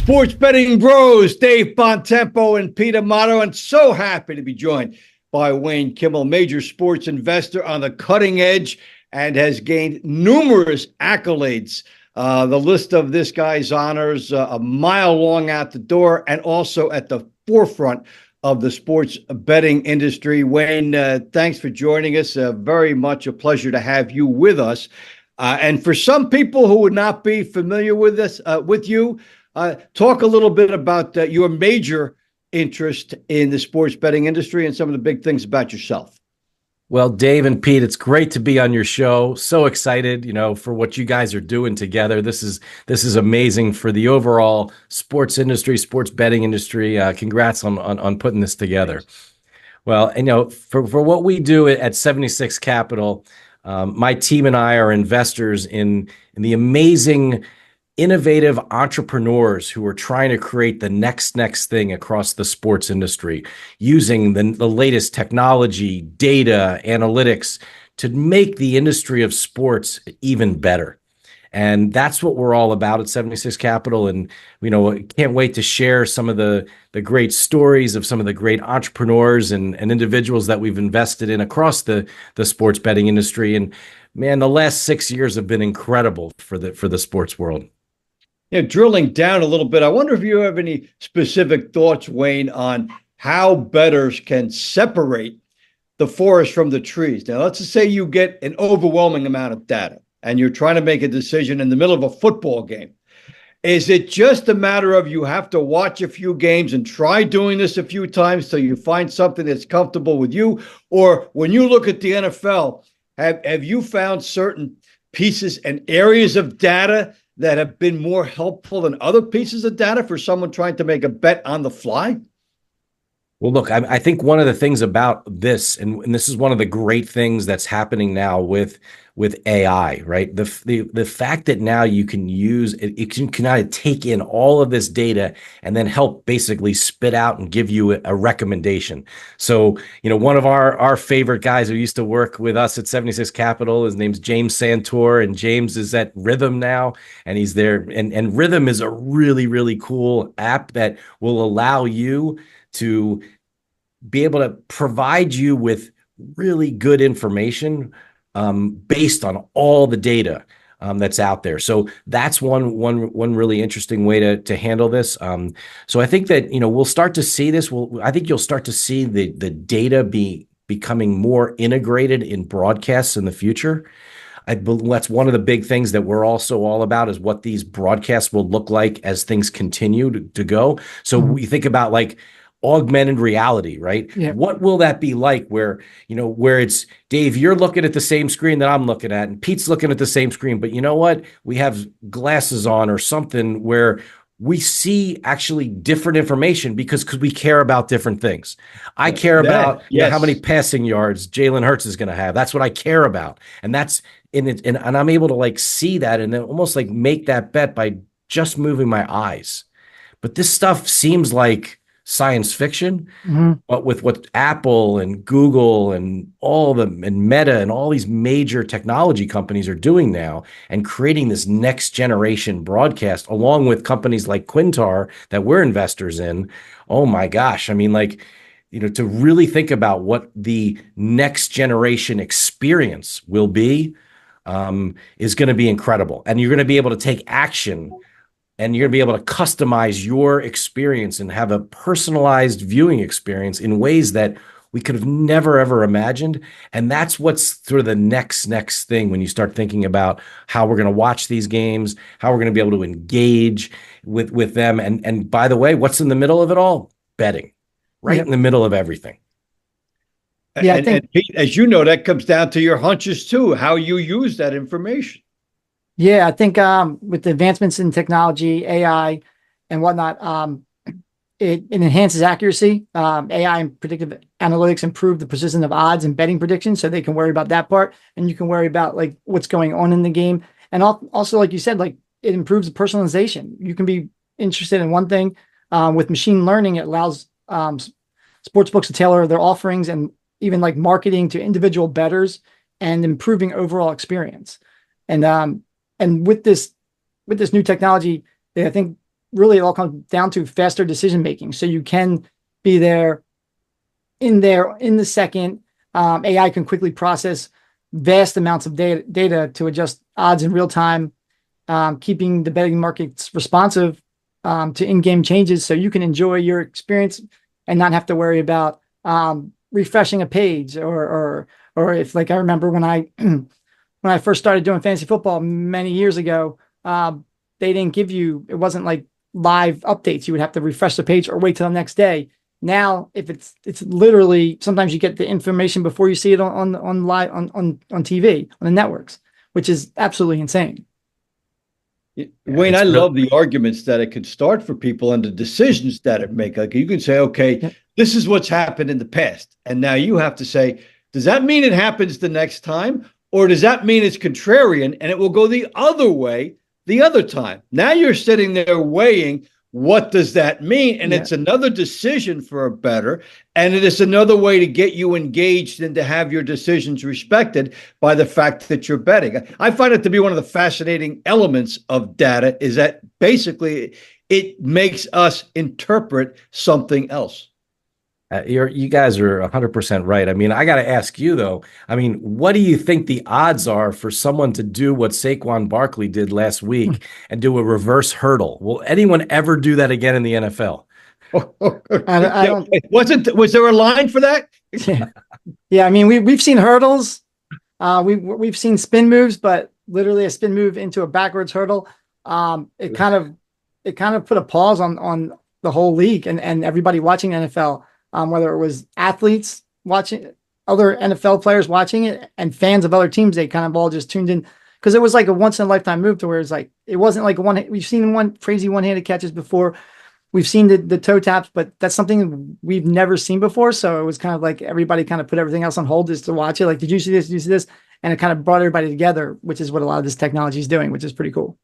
Sports betting bros, Dave Bontempo and Pete Amato, and so happy to be joined by Wayne Kimmel, major sports investor on the cutting edge and has gained numerous accolades. The list of this guy's honors a mile long out the door and also at the forefront of the sports betting industry. Wayne, thanks for joining us. Very much a pleasure to have you with us. And for some people who would not be familiar with us, with you, talk a little bit about your major interest in the sports betting industry and some of the big things about yourself. Well, Dave and Pete, it's great to be on your show. So excited, for what you guys are doing together. This is amazing for the overall sports industry, sports betting industry. Congrats on putting this together. Well, for what we do at 76 Capital, my team and I are investors in the amazing, innovative entrepreneurs who are trying to create the next thing across the sports industry using the latest technology, data, analytics to make the industry of sports even better. And that's what we're all about at 76 Capital. And, can't wait to share some of the great stories of some of the great entrepreneurs and individuals that we've invested in across the sports betting industry. And man, the last 6 years have been incredible for the sports world. Drilling down a little bit, I wonder if you have any specific thoughts, Wayne, on how bettors can separate the forest from the trees. Now, let's just say you get an overwhelming amount of data and you're trying to make a decision in the middle of a football game. Is it just a matter of you have to watch a few games and try doing this a few times till you find something that's comfortable with you? Or when you look at the NFL, have you found certain pieces and areas of data that have been more helpful than other pieces of data for someone trying to make a bet on the fly? Well, look, I think one of the things about this, and this is one of the great things that's happening now with AI, right? The fact that now you can use it, it can kind of take in all of this data and then help basically spit out and give you a recommendation. So, one of our favorite guys who used to work with us at 76 Capital, his name's James Santor, and James is at Rhythm now, and he's there. And Rhythm is a really, really cool app that will allow you to be able to provide you with really good information based on all the data that's out there. So that's one really interesting way to handle this. So I think that we'll start to see this. I think you'll start to see the data becoming more integrated in broadcasts in the future. That's one of the big things that we're also all about is what these broadcasts will look like as things continue to go. So we think about like augmented reality, right? Yeah. What will that be like where it's Dave, you're looking at the same screen that I'm looking at and Pete's looking at the same screen, but you know what? We have glasses on or something where we see actually different information because we care about different things. I care about how many passing yards Jalen Hurts is going to have. That's what I care about. And that's in it. And I'm able to like see that and then almost like make that bet by just moving my eyes. But this stuff seems like science fiction, but with what Apple and Google and and Meta and all these major technology companies are doing now and creating this next generation broadcast along with companies like Quintar that we're investors in. Oh my gosh. I mean, to really think about what the next generation experience will be is going to be incredible. And you're going to be able to take action and you're going to be able to customize your experience and have a personalized viewing experience in ways that we could have never, ever imagined. And that's what's sort of the next thing when you start thinking about how we're going to watch these games, how we're going to be able to engage with them. And by the way, what's in the middle of it all? Betting, right in the middle of everything. Yeah, and Pete, as you know, that comes down to your hunches too, how you use that information. Yeah, I think with the advancements in technology, AI and whatnot, it enhances accuracy. AI and predictive analytics improve the precision of odds and betting predictions, so they can worry about that part, and you can worry about like what's going on in the game. And also, like you said, like it improves the personalization. You can be interested in one thing. With machine learning, it allows sportsbooks to tailor their offerings and even like marketing to individual bettors and improving overall experience. And with this new technology, I think really it all comes down to faster decision making. So you can be there in the second. AI can quickly process vast amounts of data to adjust odds in real time, keeping the betting markets responsive to in-game changes, so you can enjoy your experience and not have to worry about refreshing a page or if, like, I remember when I when I first started doing fantasy football many years ago, they didn't give you, it wasn't like live updates. You would have to refresh the page or wait till the next day. Now, if it's literally, sometimes you get the information before you see it on live on TV on the networks, which is absolutely insane. Wayne, I love the arguments that it could start for people and the decisions that it make. Like, you can say, okay, this is what's happened in the past. And now you have to say, does that mean it happens the next time? Or does that mean it's contrarian and it will go the other way the other time? Now you're sitting there weighing, what does that mean? And it's another decision for a bettor. And it is another way to get you engaged and to have your decisions respected by the fact that you're betting. I find it to be one of the fascinating elements of data, is that basically it makes us interpret something else. You guys are 100% right. I mean, I got to ask you, though. I mean, what do you think the odds are for someone to do what Saquon Barkley did last week and do a reverse hurdle? Will anyone ever do that again in the NFL? I don't. Was there a line for that? Yeah, I mean, we've seen hurdles, we've seen spin moves, but literally a spin move into a backwards hurdle. It kind of put a pause on the whole league and everybody watching NFL. Whether it was athletes watching, other NFL players watching it, and fans of other teams, they kind of all just tuned in, because it was like a once in a lifetime move, to where it's like, it wasn't like we've seen one crazy one-handed catches before. We've seen the toe taps, but that's something we've never seen before. So it was kind of like everybody kind of put everything else on hold just to watch it. Like, did you see this? Did you see this? And it kind of brought everybody together, which is what a lot of this technology is doing, which is pretty cool.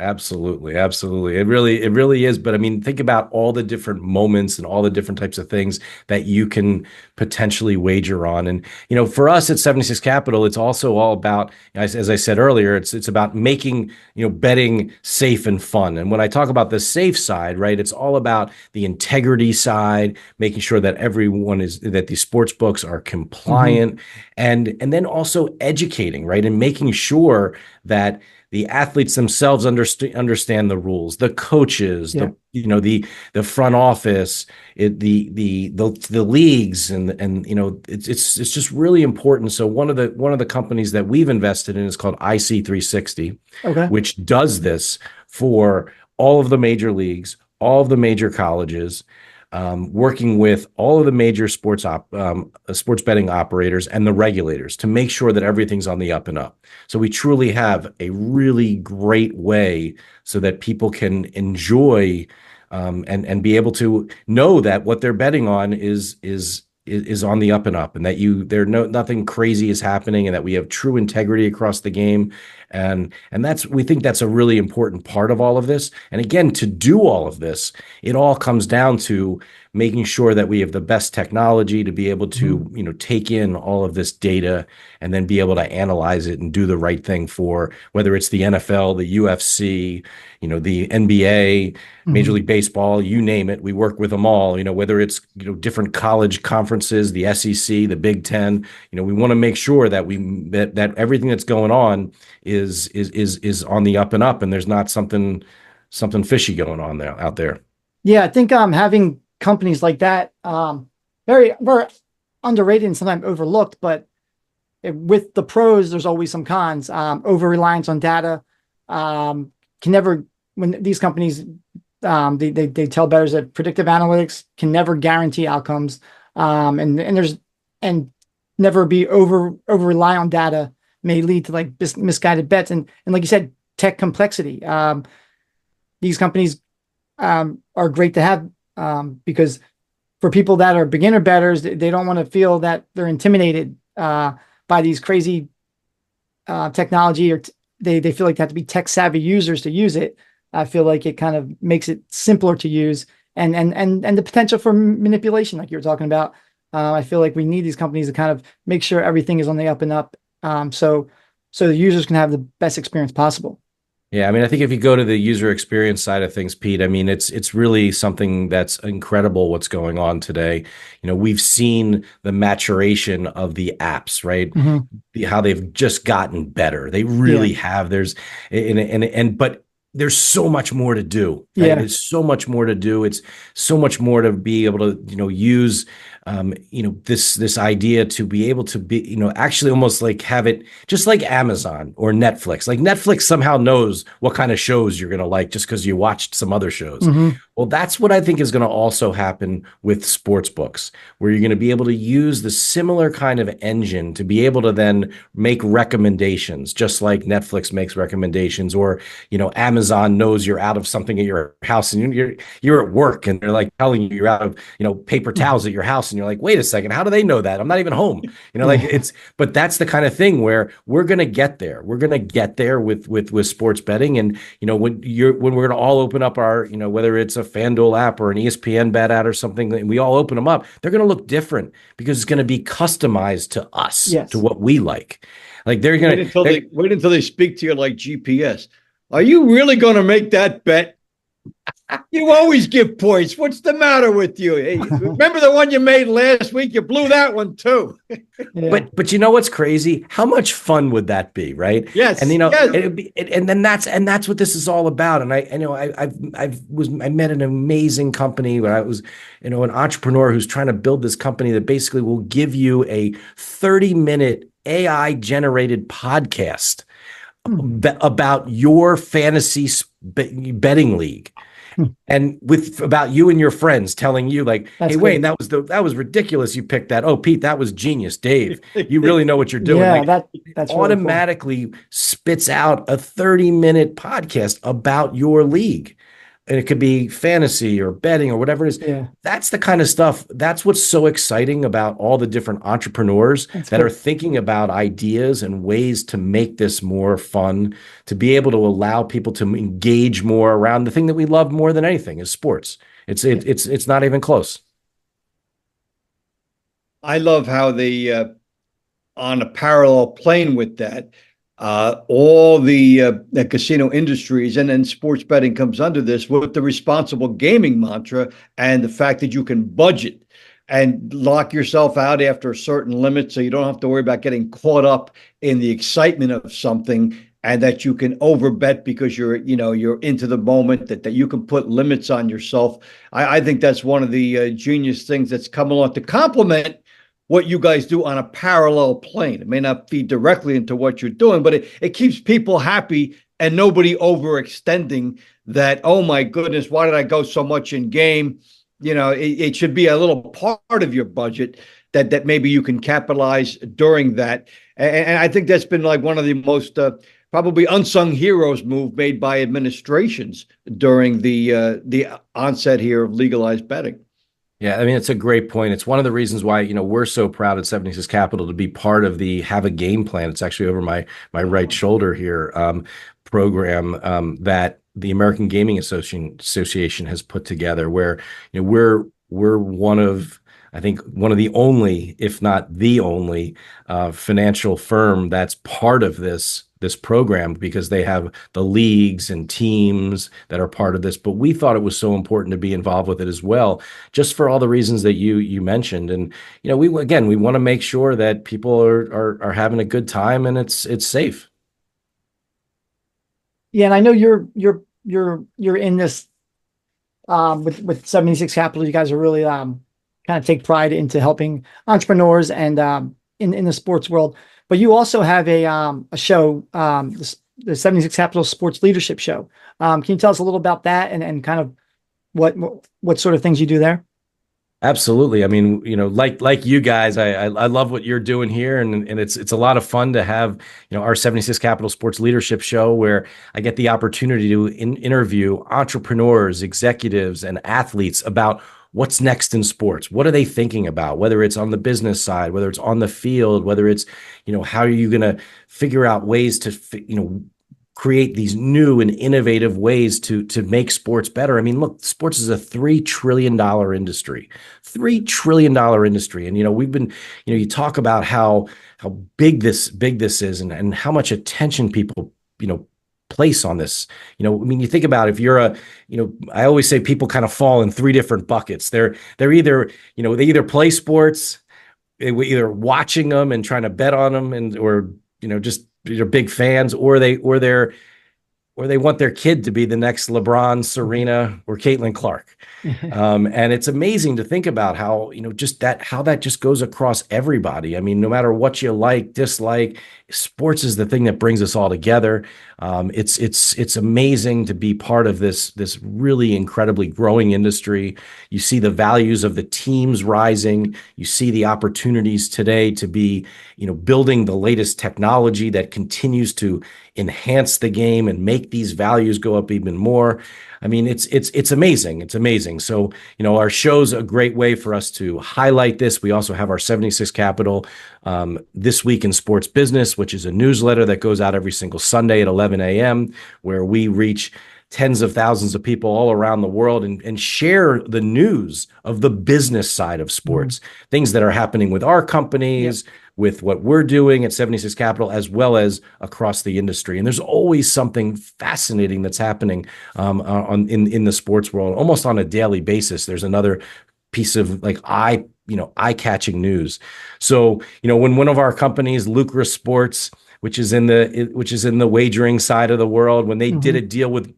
Absolutely. Absolutely. It really is. But I mean, think about all the different moments and all the different types of things that you can potentially wager on. And, for us at 76 Capital, it's also all about, as I said earlier, it's about making, betting safe and fun. And when I talk about the safe side, right, it's all about the integrity side, making sure that that the sports books are compliant, and then also educating, right, and making sure that the athletes themselves understand the rules, the coaches, the front office, the leagues, and it's just really important. So one of the companies that we've invested in is called IC360, which does this for all of the major leagues, all of the major colleges, working with all of the major sports betting operators and the regulators to make sure that everything's on the up and up. So we truly have a really great way so that people can enjoy and be able to know that what they're betting on is on the up and up, and that nothing crazy is happening, and that we have true integrity across the game. And we think that's a really important part of all of this. And again, to do all of this, it all comes down to making sure that we have the best technology to be able to, take in all of this data and then be able to analyze it and do the right thing for, whether it's the NFL, the UFC, the NBA, Major League Baseball, you name it. We work with them all, whether it's, different college conferences, the SEC, the Big Ten, we want to make sure that that everything that's going on is on the up and up, and there's not something fishy going on out there. Yeah, I think having companies like that, very, very underrated and sometimes overlooked, but with the pros, there's always some cons. Over reliance on data can never, when these companies, they tell bettors that predictive analytics can never guarantee outcomes, and never be over rely on data may lead to like misguided bets, and like you said, tech complexity. These companies are great to have, because for people that are beginner bettors, they don't want to feel that they're intimidated by these crazy technology, or they feel like they have to be tech savvy users to use it. I feel like it kind of makes it simpler to use, and the potential for manipulation, like you were talking about. I feel like we need these companies to kind of make sure everything is on the up and up, so the users can have the best experience possible. Yeah, I mean, I think if you go to the user experience side of things, Pete, I mean, it's really something that's incredible what's going on today. We've seen the maturation of the apps, right? Mhm. How they've just gotten better. They Yeah. really have. But there's so much more to do, right? Yeah. There's so much more to do. It's so much more to be able to, use, this idea to be able to be, actually almost like have it just like Amazon or Netflix. Like Netflix somehow knows what kind of shows you're going to like just because you watched some other shows. Mhm. Well, that's what I think is going to also happen with sports books, where you're going to be able to use the similar kind of engine to be able to then make recommendations, just like Netflix makes recommendations, or Amazon knows you're out of something at your house and you're at work and they're like telling you you're out of paper towels at your house, and you're like, wait a second, how do they know that? I'm not even home. But that's the kind of thing where we're going to get there. We're going to get there with sports betting, and when we're going to all open up our whether it's a FanDuel app or an ESPN bet ad or something, and we all open them up, they're going to look different because it's going to be customized to us, Yes. to what we like. Like they're going to wait until they speak to you like GPS. Are you really going to make that bet? You always give points. What's the matter with you? Hey, remember the one you made last week? You blew that one too. Yeah. But you know what's crazy? How much fun would that be, right? Yes. And yes. it'd be, and then that's what this is all about. And I met an amazing company where I was, an entrepreneur who's trying to build this company that basically will give you a 30-minute AI generated podcast about your fantasy betting league. And about you and your friends telling you like, That's hey, cool. Wayne, that was ridiculous. You picked that. Oh, Pete, that was genius. Dave, you really know what you're doing. Yeah, like, that's automatically spits out a 30-minute podcast about your league. And it could be fantasy or betting or whatever it is. Yeah. That's the kind of stuff. That's what's so exciting about all the different entrepreneurs that are thinking about ideas and ways to make this more fun, to be able to allow people to engage more around the thing that we love more than anything is sports. It's not even close. I love how they, on a parallel plane with that, all the casino industries and then sports betting comes under this with the responsible gaming mantra and the fact that you can budget and lock yourself out after a certain limit so you don't have to worry about getting caught up in the excitement of something, and that you can overbet because you're into the moment, that you can put limits on yourself. I think that's one of the genius things that's come along to complement what you guys do on a parallel plane. It may not feed directly into what you're doing, but it keeps people happy and nobody overextending that, oh my goodness, why did I go so much in game? It should be a little part of your budget that maybe you can capitalize during that. And I think that's been like one of the most probably unsung heroes move made by administrations during the onset here of legalized betting. Yeah, I mean, it's a great point. It's one of the reasons why, we're so proud at 76 Capital to be part of the Have a Game Plan. It's actually over my right shoulder here, program that the American Gaming Association has put together, where we're one of, I think, one of the only, if not the only, financial firm that's part of this program, because they have the leagues and teams that are part of this. But we thought it was so important to be involved with it as well, just for all the reasons that you mentioned. And we want to make sure that people are having a good time and it's safe. Yeah, and I know you're in this with 76 Capital. You guys are really kind of take pride into helping entrepreneurs and in the sports world. But you also have a show, the 76 Capital Sports Leadership Show. Can you tell us a little about that and kind of what sort of things you do there? Absolutely. I mean, like you guys, I love what you're doing here, and it's a lot of fun to have our 76 Capital Sports Leadership Show, where I get the opportunity to interview entrepreneurs, executives, and athletes about what's next in sports. What are they thinking about? Whether it's on the business side, whether it's on the field, whether it's how are you going to figure out ways to create these new and innovative ways to make sports better. I mean, look, sports is a $3 trillion industry, $3 trillion industry. And, we've been, you talk about how big this is and how much attention people, place on this. I mean, you think about if you're I always say people kind of fall in three different buckets. They're either, they either play sports, either watching them and trying to bet on them, or just they're big fans, or they want their kid to be the next LeBron, Serena, or Caitlin Clark. And it's amazing to think about how, how that just goes across everybody. I mean, no matter what you like, dislike, sports is the thing that brings us all together. It's amazing to be part of this really incredibly growing industry. You see the values of the teams rising. You see the opportunities today to be, building the latest technology that continues to enhance the game and make these values go up even more. I mean, it's amazing. It's amazing. So, our show's a great way for us to highlight this. We also have our 76 Capital This Week in Sports Business, which is a newsletter that goes out every single Sunday at 11 a.m., where we reach tens of thousands of people all around the world and share the news of the business side of sports, things that are happening with our companies, with what we're doing at 76 Capital, as well as across the industry. And there's always something fascinating that's happening in the sports world, almost on a daily basis. There's another piece of eye-catching news. So, when one of our companies, Lucra Sports, which is in the wagering side of the world, when they did a deal with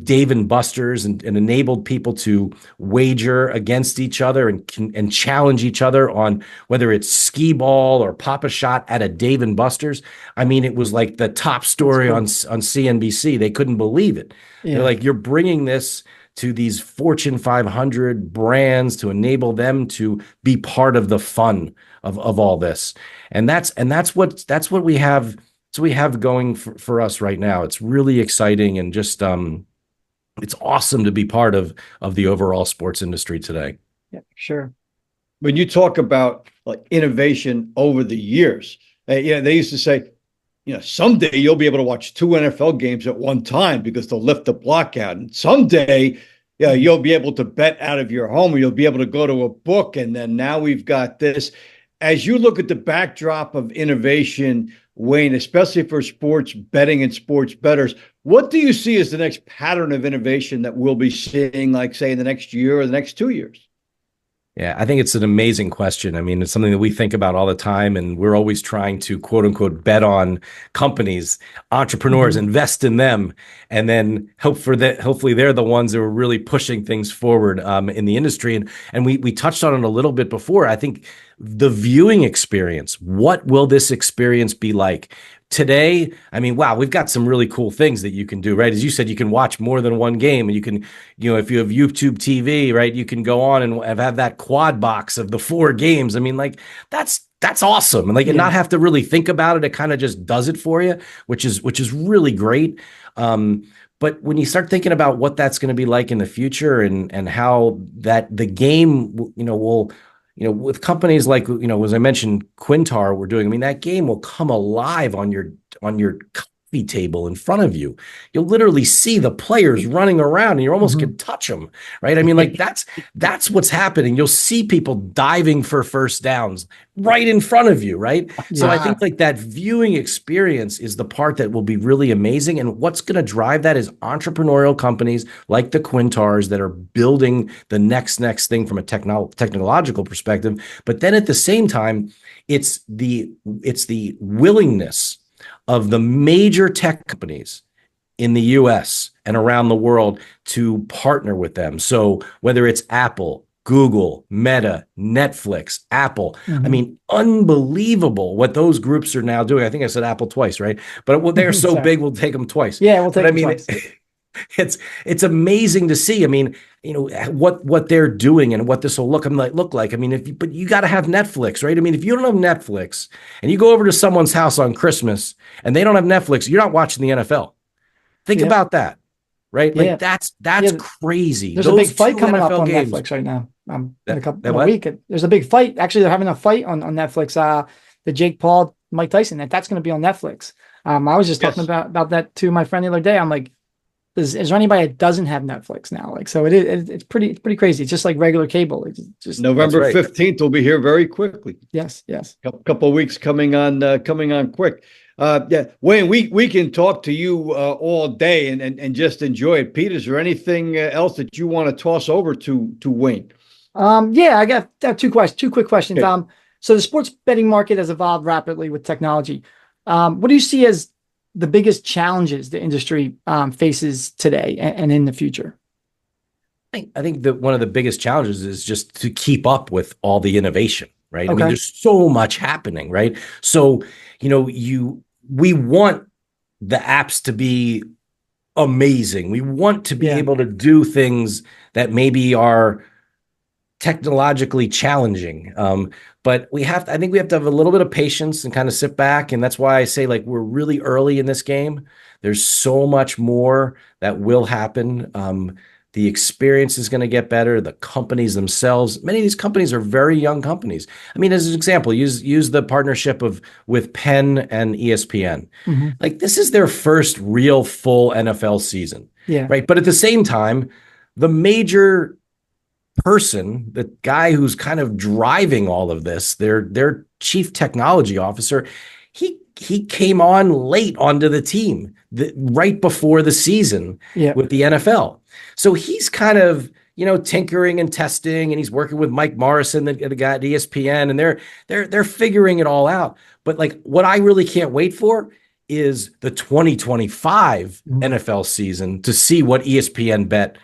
Dave & Buster's and enabled people to wager against each other and challenge each other on whether it's skee ball or pop a shot at a Dave & Buster's. I mean, it was like the top story on CNBC. They couldn't believe it. Yeah. They're like, you're bringing this to these Fortune 500 brands to enable them to be part of the fun of all this. And that's what we have. So we have going for us right now. It's really exciting and just it's awesome to be part of the overall sports industry today. Yeah, sure. When you talk about like innovation over the years, they used to say, someday you'll be able to watch 2 NFL games at one time because they'll lift the block out. And someday you'll be able to bet out of your home, or you'll be able to go to a book. And then now we've got this. As you look at the backdrop of innovation, Wayne, especially for sports betting and sports bettors, what do you see as the next pattern of innovation that we'll be seeing, like, say, in the next year or the next 2 years? Yeah, I think it's an amazing question. I mean, it's something that we think about all the time, and we're always trying to, quote unquote, bet on companies, entrepreneurs, invest in them, and then hopefully they're the ones that are really pushing things forward in the industry. And we touched on it a little bit before. I think the viewing experience, what will this experience be like? Today, I mean, wow, we've got some really cool things that you can do, right? As you said, you can watch more than one game, and you can, if you have YouTube TV, right, you can go on and have that quad box of the 4 games. I mean, like, that's awesome. And and not have to really think about it. It kind of just does it for you, which is really great. But when you start thinking about what that's going to be like in the future and how that the game, will, with companies like, as I mentioned, Quintar, we're doing, I mean, that game will come alive on your coffee table in front of you. You'll literally see the players running around and you almost can touch them, right? I mean, like that's what's happening. You'll see people diving for first downs right in front of you, right? Yeah. So I think like that viewing experience is the part that will be really amazing. And what's going to drive that is entrepreneurial companies like the Quintars that are building the next thing from a technological perspective. But then at the same time, it's the willingness of the major tech companies in the US and around the world to partner with them. So whether it's Apple, Google, Meta, Netflix, Apple, I mean, unbelievable what those groups are now doing. I think I said Apple twice, right? But they're so big, we'll take them twice. Yeah, we'll take them twice. It's amazing to see. I mean, what they're doing and what this will look like. I mean, but you got to have Netflix, right? I mean, if you don't have Netflix and you go over to someone's house on Christmas and they don't have Netflix, you're not watching the NFL. Think about that, right? Like that's crazy. There's a big fight coming up on Netflix right now. In a week, there's a big fight. Actually, they're having a fight on Netflix. The Jake Paul, Mike Tyson, that's going to be on Netflix. I was just talking about that to my friend the other day. I'm like, is there anybody that doesn't have Netflix now? Like, so it's pretty crazy. It's just like regular cable. It's just November 15th will be here very quickly. Yes. Couple of weeks coming on quick. Yeah, Wayne, we can talk to you all day and just enjoy it. Pete, is there anything else that you want to toss over to Wayne? Yeah, I got two quick questions. Okay. So the sports betting market has evolved rapidly with technology. What do you see as the biggest challenges the industry faces today and in the future? I think that one of the biggest challenges is just to keep up with all the innovation, right? I mean, Okay. there's so much happening, right? So, we want the apps to be amazing. We want to be Yeah. able to do things that maybe are technologically challenging. But I think we have to have a little bit of patience and kind of sit back. And that's why I say, like, we're really early in this game. There's so much more that will happen. The experience is going to get better. The companies themselves, many of these companies are very young companies. I mean, as an example, use the partnership with Penn and ESPN. Mm-hmm. Like, this is their first real full NFL season, Yeah. right? But at the same time, the major person, the guy who's kind of driving all of this, their chief technology officer, he came on late onto the team right before the season with the NFL. So he's kind of, tinkering and testing, and he's working with Mike Morrison, the guy at ESPN, and they're figuring it all out. But like, what I really can't wait for is the 2025 NFL season to see what ESPN Bet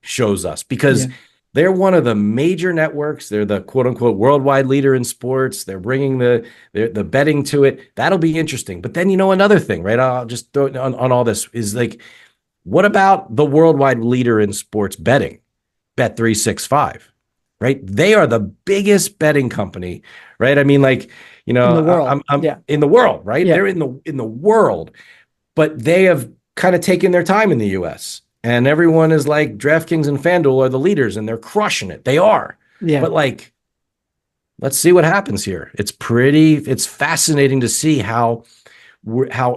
shows us, because they're one of the major networks. They're the quote unquote worldwide leader in sports. They're bringing the betting to it. That'll be interesting. But then, another thing, right? I'll just throw it on all this is like, what about the worldwide leader in sports betting, Bet365, right? They are the biggest betting company, right? I mean, like, in the world. I'm in the world, right? Yeah. They're in the world, but they have kind of taken their time in the US. And everyone is like, DraftKings and FanDuel are the leaders and they're crushing it. They are. Yeah. But like, let's see what happens here. It's fascinating to see how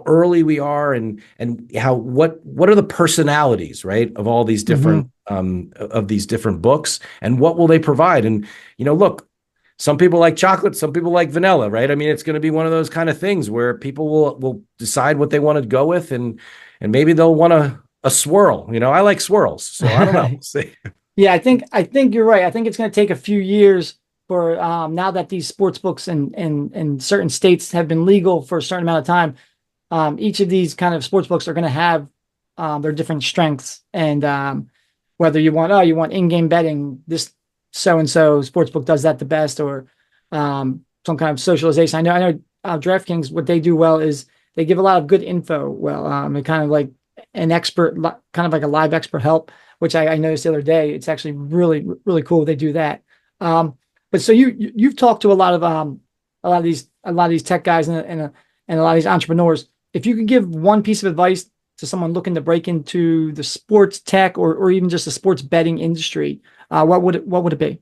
early we are and what are the personalities, right, of all these different of these different books, and what will they provide? And look, some people like chocolate, some people like vanilla, right? I mean, it's going to be one of those kind of things where people will decide what they want to go with, and maybe they'll want a swirl. I like swirls, so I don't know. See. Yeah, I think you're right. I think it's going to take a few years for now that these sports books and certain states have been legal for a certain amount of time. Each of these kind of sports books are going to have their different strengths, and whether you want in-game betting, this so-and-so sports book does that the best, or some kind of socialization. I know DraftKings, what they do well is they give a lot of good info. Well, and kind of like an expert, kind of like a live expert help, which I noticed the other day. It's actually really, really cool. They do that. But so you've talked to a lot of these tech guys and a lot of these entrepreneurs. If you could give one piece of advice to someone looking to break into the sports tech or even just the sports betting industry, what would it be?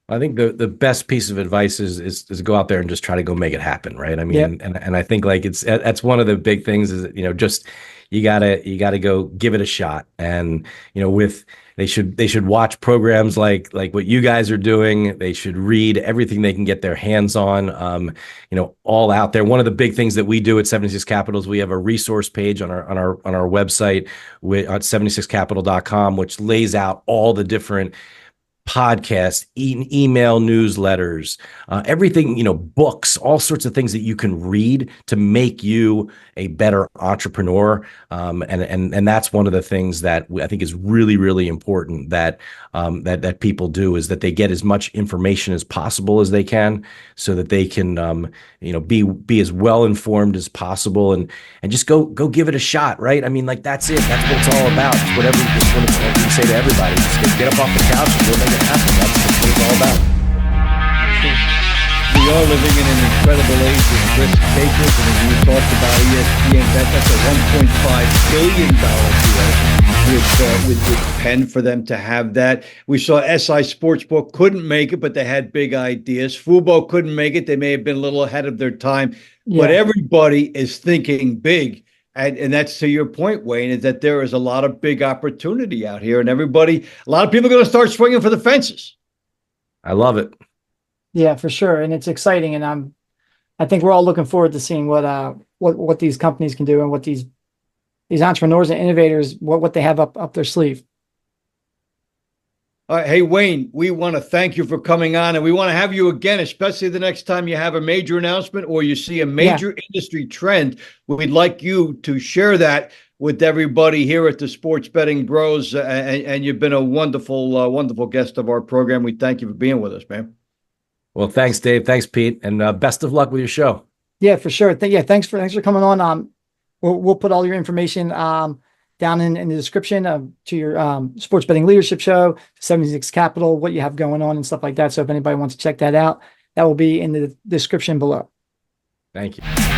I think the best piece of advice is to go out there and just try to go make it happen, right? I mean, and I think like that's one of the big things is, just you gotta go give it a shot. And they should watch programs like what you guys are doing. They should read everything they can get their hands on, all out there. One of the big things that we do at 76 Capitals, we have a resource page on our website at 76capital.com, which lays out all the different podcasts, email newsletters, everything, books, all sorts of things that you can read to make you a better entrepreneur. And that's one of the things that I think is really, really important that people do, is that they get as much information as possible as they can, so that they can, be as well informed as possible, and just go give it a shot. Right. I mean, like, that's it. That's what it's all about. It's whatever we say to everybody, just get up off the couch and go make it happen. That's what it's all about. We are living in an incredible age of risk takers, and as you talked about ESPN Bet, that's a $1.5 billion deal with Penn for them to have that. We saw SI Sportsbook couldn't make it, but they had big ideas. Fubo couldn't make it. They may have been a little ahead of their time, but everybody is thinking big. And that's to your point, Wayne, is that there is a lot of big opportunity out here, and a lot of people are going to start swinging for the fences. I love it. Yeah, for sure. And it's exciting. And I think we're all looking forward to seeing what these companies can do and what these entrepreneurs and innovators, what they have up their sleeve. All right. Hey, Wayne, we want to thank you for coming on, and we want to have you again, especially the next time you have a major announcement or you see a major industry trend. We'd like you to share that with everybody here at the Sports Betting Bros. And you've been a wonderful, wonderful guest of our program. We thank you for being with us, man. Well, thanks, Dave. Thanks, Pete. And best of luck with your show. Yeah, for sure. Thanks for coming on. We'll put all your information down in the description to your sports betting leadership show, 76 Capital, what you have going on and stuff like that. So if anybody wants to check that out, that will be in the description below. Thank you.